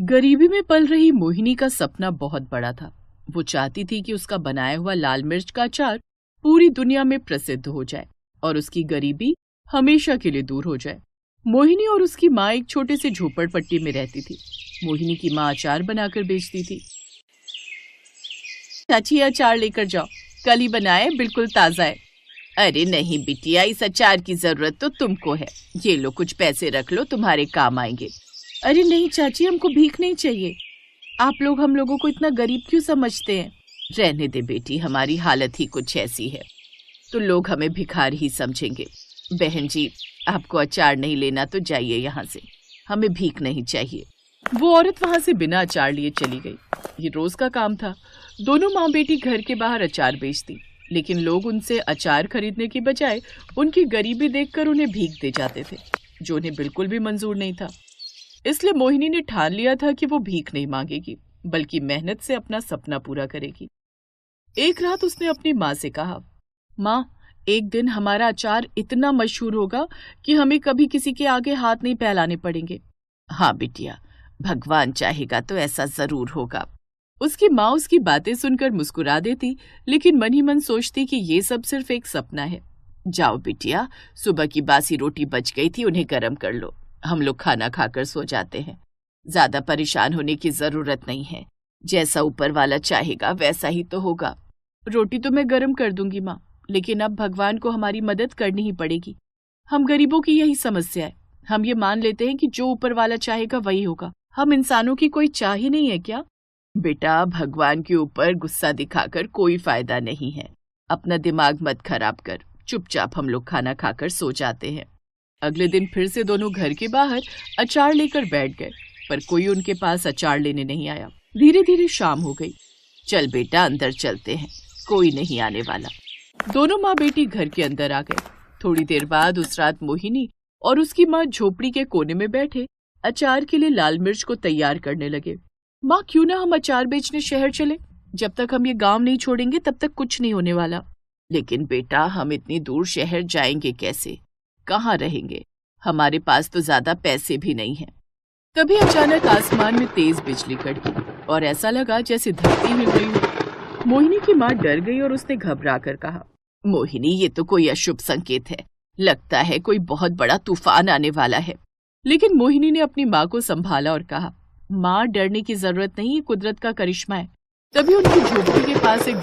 गरीबी में पल रही मोहिनी का सपना बहुत बड़ा था। वो चाहती थी कि उसका बनाया हुआ लाल मिर्च का अचार पूरी दुनिया में प्रसिद्ध हो जाए और उसकी गरीबी हमेशा के लिए दूर हो जाए। मोहिनी और उसकी माँ एक छोटे से झोपड़पट्टी में रहती थी। मोहिनी की माँ अचार बनाकर बेचती थी। चाची, अचार लेकर जाओ, कल ही बनाए, बिल्कुल ताजा है। अरे नहीं बिटिया, इस अचार की जरूरत तो तुमको है। ये लो, कुछ पैसे रख लो, तुम्हारे काम आएंगे। अरे नहीं चाची, हमको भीख नहीं चाहिए। आप लोग हम लोगों को इतना गरीब क्यों समझते हैं? रहने दे बेटी, हमारी हालत ही कुछ ऐसी है, तो लोग हमें भिखारी ही समझेंगे। बहन जी, आपको अचार नहीं लेना तो जाइए यहाँ से, हमें भीख नहीं चाहिए। वो औरत वहां से बिना अचार लिए चली गई। ये रोज का काम था। दोनों माँ बेटी घर के बाहर अचार बेचती, लेकिन लोग उनसे अचार खरीदने की बजाय उनकी गरीबी देखकर उन्हें भीख दे जाते थे, जो उन्हें बिल्कुल भी मंजूर नहीं था। इसलिए मोहिनी ने ठान लिया था कि वो भीख नहीं मांगेगी, बल्कि मेहनत से अपना सपना पूरा करेगी। एक रात उसने अपनी माँ से कहा, माँ, एक दिन हमारा अचार इतना मशहूर होगा कि हमें कभी किसी के आगे हाथ नहीं फैलाने पड़ेंगे। हाँ बिटिया, भगवान चाहेगा तो ऐसा जरूर होगा। उसकी माँ उसकी बातें सुनकर मुस्कुरा देती, लेकिन मन ही मन सोचती कि ये सब सिर्फ एक सपना है। जाओ बिटिया, सुबह की बासी रोटी बच गई थी, उन्हें गर्म कर लो, हम लोग खाना खाकर सो जाते हैं। ज्यादा परेशान होने की जरूरत नहीं है, जैसा ऊपर वाला चाहेगा वैसा ही तो होगा। रोटी तो मैं गर्म कर दूंगी माँ, लेकिन अब भगवान को हमारी मदद करनी ही पड़ेगी। हम गरीबों की यही समस्या है, हम ये मान लेते हैं कि जो ऊपर वाला चाहेगा वही होगा। हम इंसानों की कोई चाह ही नहीं है क्या? बेटा, भगवान के ऊपर गुस्सा दिखाकर कोई फायदा नहीं है। अपना दिमाग मत खराब कर, चुपचाप हम लोग खाना खाकर सो जाते हैं। अगले दिन फिर से दोनों घर के बाहर अचार लेकर बैठ गए, पर कोई उनके पास अचार लेने नहीं आया। धीरे धीरे शाम हो गई। चल बेटा, अंदर चलते हैं, कोई नहीं आने वाला। दोनों माँ बेटी घर के अंदर आ गए। थोड़ी देर बाद उस रात मोहिनी और उसकी माँ झोपड़ी के कोने में बैठे अचार के लिए लाल मिर्च को तैयार करने लगे। माँ, क्यों ना हम अचार बेचने शहर चले? जब तक हम ये गांव नहीं छोड़ेंगे तब तक कुछ नहीं होने वाला। लेकिन बेटा, हम इतनी दूर शहर जाएंगे कैसे? कहाँ रहेंगे? हमारे पास तो ज्यादा पैसे भी नहीं हैं। तभी अचानक आसमान में तेज बिजली कड़की और ऐसा लगा जैसे धरती हिल रही हो। मोहिनी की माँ डर गई और उसने घबरा कर कहा, मोहिनी, ये तो कोई अशुभ संकेत है, लगता है कोई बहुत बड़ा तूफान आने वाला है। लेकिन मोहिनी ने अपनी माँ को संभाला और कहा, माँ, डरने की जरूरत नहीं, ये कुदरत का करिश्मा है। तभी उनकी झोपड़ी के पास एक